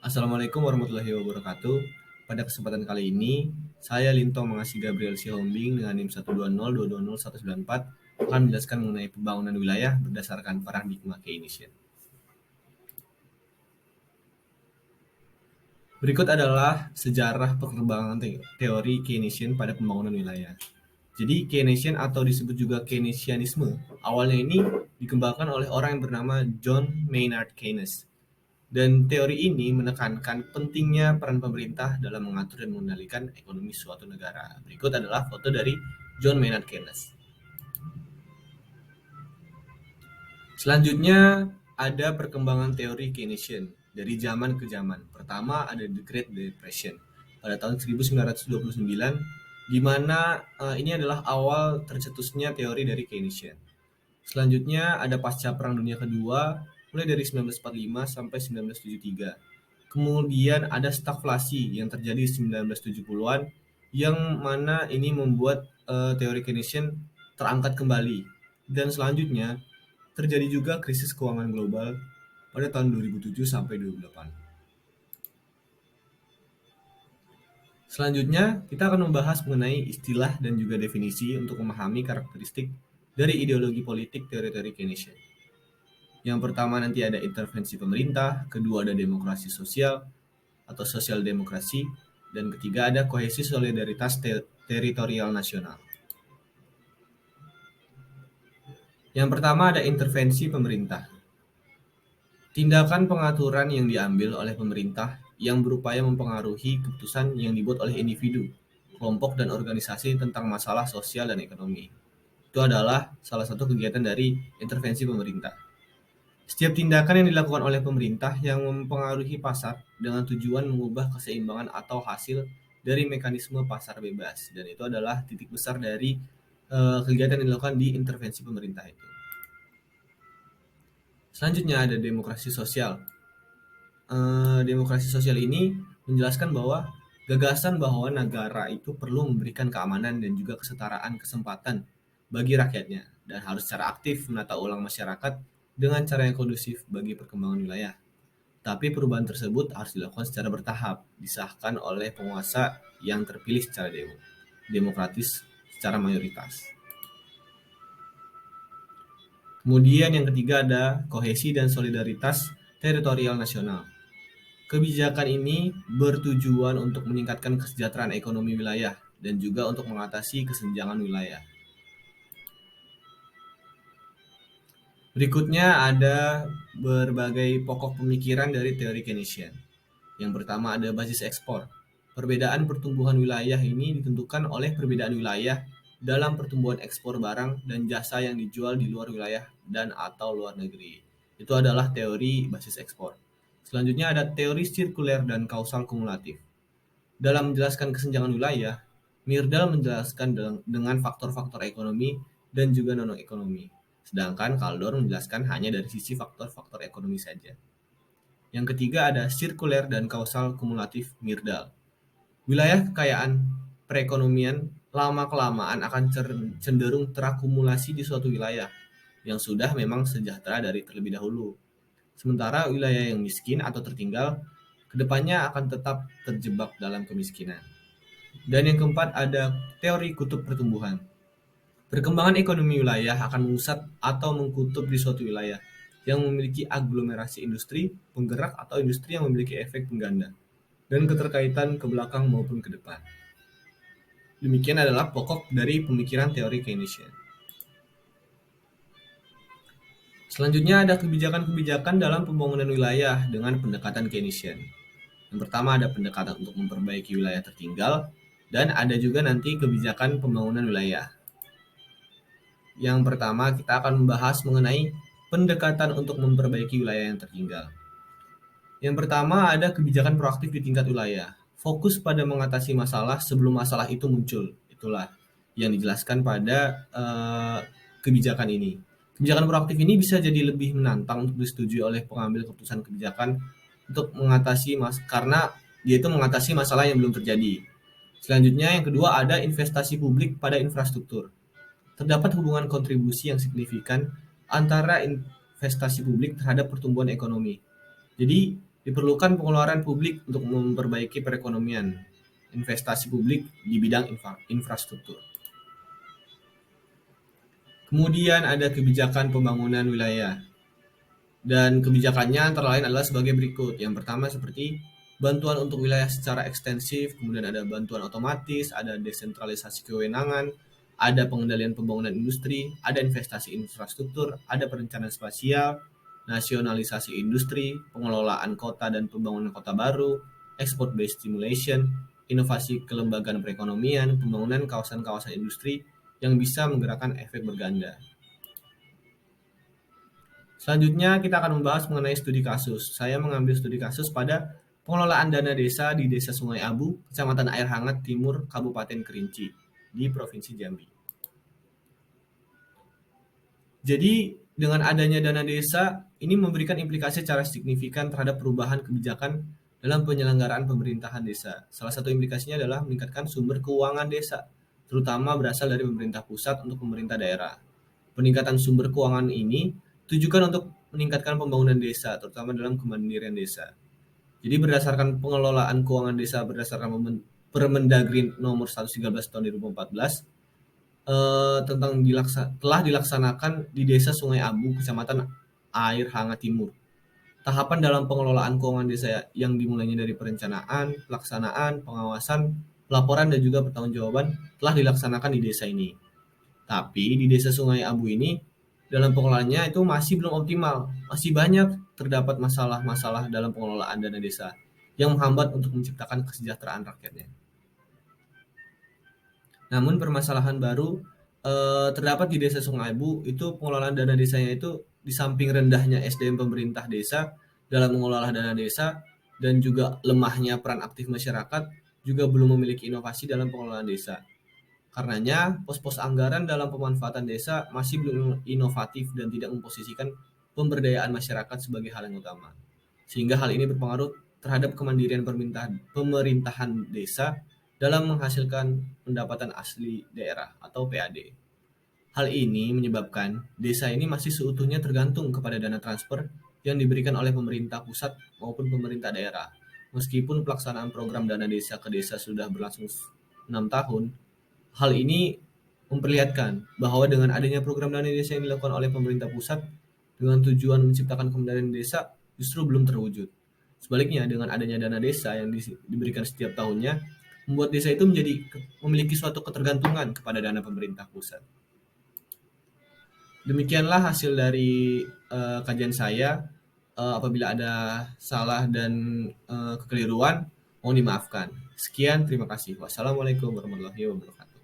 Assalamualaikum warahmatullahi wabarakatuh. Pada kesempatan kali ini, saya Lintong Mengasi Gabriel Sihombing dengan NIM 120220194 akan menjelaskan mengenai pembangunan wilayah berdasarkan paradigma Keynesian. Berikut adalah sejarah perkembangan teori Keynesian pada pembangunan wilayah. Jadi Keynesian atau disebut juga Keynesianisme, awalnya ini dikembangkan oleh orang yang bernama John Maynard Keynes. Dan teori ini menekankan pentingnya peran pemerintah dalam mengatur dan mengendalikan ekonomi suatu negara. Berikut adalah foto dari John Maynard Keynes. Selanjutnya ada perkembangan teori Keynesian dari zaman ke zaman. Pertama ada The Great Depression pada tahun 1929, di mana ini adalah awal tercetusnya teori dari Keynesian. Selanjutnya ada pasca Perang Dunia Kedua, mulai dari 1945 sampai 1973. Kemudian ada stagflasi yang terjadi di 1970-an, yang mana ini membuat teori Keynesian terangkat kembali. Dan selanjutnya terjadi juga krisis keuangan global pada tahun 2007 sampai 2008. Selanjutnya, kita akan membahas mengenai istilah dan juga definisi untuk memahami karakteristik dari ideologi politik teori-teori Keynesian. Yang pertama nanti ada intervensi pemerintah, kedua ada demokrasi sosial atau sosial demokrasi, dan ketiga ada kohesi solidaritas teritorial nasional. Yang pertama ada intervensi pemerintah. Tindakan pengaturan yang diambil oleh pemerintah yang berupaya mempengaruhi keputusan yang dibuat oleh individu, kelompok, dan organisasi tentang masalah sosial dan ekonomi. Itu adalah salah satu kegiatan dari intervensi pemerintah. Setiap tindakan yang dilakukan oleh pemerintah yang mempengaruhi pasar dengan tujuan mengubah keseimbangan atau hasil dari mekanisme pasar bebas. Dan itu adalah titik besar dari kegiatan yang dilakukan di intervensi pemerintah itu. Selanjutnya ada demokrasi sosial. Demokrasi sosial ini menjelaskan bahwa gagasan bahwa negara itu perlu memberikan keamanan dan juga kesetaraan kesempatan bagi rakyatnya dan harus secara aktif menata ulang masyarakat dengan cara yang kondusif bagi perkembangan wilayah. Tapi perubahan tersebut harus dilakukan secara bertahap, disahkan oleh penguasa yang terpilih secara demokratis secara mayoritas. Kemudian yang ketiga ada kohesi dan solidaritas teritorial nasional. Kebijakan ini bertujuan untuk meningkatkan kesejahteraan ekonomi wilayah dan juga untuk mengatasi kesenjangan wilayah. Berikutnya ada berbagai pokok pemikiran dari teori Keynesian. Yang pertama ada basis ekspor. Perbedaan pertumbuhan wilayah ini ditentukan oleh perbedaan wilayah dalam pertumbuhan ekspor barang dan jasa yang dijual di luar wilayah dan atau luar negeri. Itu adalah teori basis ekspor. Selanjutnya ada teori sirkuler dan kausal kumulatif. Dalam menjelaskan kesenjangan wilayah, Myrdal menjelaskan dengan faktor-faktor ekonomi dan juga non-ekonomi. Sedangkan Kaldor menjelaskan hanya dari sisi faktor-faktor ekonomi saja. Yang ketiga ada sirkuler dan kausal kumulatif Myrdal. Wilayah kekayaan perekonomian lama-kelamaan akan cenderung terakumulasi di suatu wilayah yang sudah memang sejahtera dari terlebih dahulu. Sementara wilayah yang miskin atau tertinggal kedepannya akan tetap terjebak dalam kemiskinan. Dan yang keempat ada teori kutub pertumbuhan. Perkembangan ekonomi wilayah akan mengusat atau mengkutub di suatu wilayah yang memiliki aglomerasi industri, penggerak atau industri yang memiliki efek pengganda, dan keterkaitan ke belakang maupun ke depan. Demikian adalah pokok dari pemikiran teori Keynesian. Selanjutnya ada kebijakan-kebijakan dalam pembangunan wilayah dengan pendekatan Keynesian. Yang pertama ada pendekatan untuk memperbaiki wilayah tertinggal, dan ada juga nanti kebijakan pembangunan wilayah. Yang pertama kita akan membahas mengenai pendekatan untuk memperbaiki wilayah yang tertinggal. Yang pertama ada kebijakan proaktif di tingkat wilayah. Fokus pada mengatasi masalah sebelum masalah itu muncul. Itulah yang dijelaskan pada kebijakan ini. Kebijakan proaktif ini bisa jadi lebih menantang untuk disetujui oleh pengambil keputusan kebijakan untuk mengatasi karena dia itu mengatasi masalah yang belum terjadi. Selanjutnya yang kedua ada investasi publik pada infrastruktur. Terdapat hubungan kontribusi yang signifikan antara investasi publik terhadap pertumbuhan ekonomi. Jadi Diperlukan pengeluaran publik untuk memperbaiki perekonomian, investasi publik di bidang infrastruktur. Kemudian ada kebijakan pembangunan wilayah. Dan kebijakannya antara lain adalah sebagai berikut. Yang pertama seperti bantuan untuk wilayah secara ekstensif, kemudian ada bantuan otomatis, ada desentralisasi kewenangan, ada pengendalian pembangunan industri, ada investasi infrastruktur, ada perencanaan spasial, nasionalisasi industri, pengelolaan kota dan pembangunan kota baru, export based stimulation, inovasi kelembagaan perekonomian, pembangunan kawasan-kawasan industri yang bisa menggerakkan efek berganda. Selanjutnya kita akan membahas mengenai studi kasus. Saya mengambil studi kasus pada pengelolaan dana desa di Desa Sungai Abu, Kecamatan Air Hangat Timur, Kabupaten Kerinci, di Provinsi Jambi. Jadi dengan adanya dana desa, ini memberikan implikasi secara signifikan terhadap perubahan kebijakan dalam penyelenggaraan pemerintahan desa. Salah satu implikasinya adalah meningkatkan sumber keuangan desa, terutama berasal dari pemerintah pusat untuk pemerintah daerah. Peningkatan sumber keuangan ini ditujukan untuk meningkatkan pembangunan desa, terutama dalam kemandirian desa. Jadi berdasarkan pengelolaan keuangan desa berdasarkan Permendagri nomor 113 tahun 2014 tentang telah dilaksanakan di Desa Sungai Abu, Kecamatan Air Hangat Timur. Tahapan dalam pengelolaan keuangan desa yang dimulainya dari perencanaan, pelaksanaan, pengawasan, pelaporan dan juga pertanggungjawaban telah dilaksanakan di desa ini. Tapi di Desa Sungai Abu ini dalam pengelolaannya itu masih belum optimal. Masih banyak terdapat masalah-masalah dalam pengelolaan dana desa yang menghambat untuk menciptakan kesejahteraan rakyatnya. Namun permasalahan baru terdapat di Desa Sungai Abu itu pengelolaan dana desanya itu di samping rendahnya SDM pemerintah desa dalam mengelola dana desa dan juga lemahnya peran aktif masyarakat juga belum memiliki inovasi dalam pengelolaan desa. Karenanya, pos-pos anggaran dalam pemanfaatan desa masih belum inovatif dan tidak memposisikan pemberdayaan masyarakat sebagai hal yang utama. Sehingga hal ini berpengaruh terhadap kemandirian pemerintahan desa dalam menghasilkan pendapatan asli daerah atau PAD. Hal ini menyebabkan desa ini masih seutuhnya tergantung kepada dana transfer yang diberikan oleh pemerintah pusat maupun pemerintah daerah. Meskipun pelaksanaan program dana desa ke desa sudah berlangsung 6 tahun, hal ini memperlihatkan bahwa dengan adanya program dana desa yang dilakukan oleh pemerintah pusat dengan tujuan menciptakan kemandirian desa justru belum terwujud. Sebaliknya, dengan adanya dana desa yang diberikan setiap tahunnya, membuat desa itu memiliki suatu ketergantungan kepada dana pemerintah pusat. Demikianlah hasil dari kajian saya. Apabila ada salah dan kekeliruan, mohon dimaafkan. Sekian, terima kasih. Wassalamualaikum warahmatullahi wabarakatuh.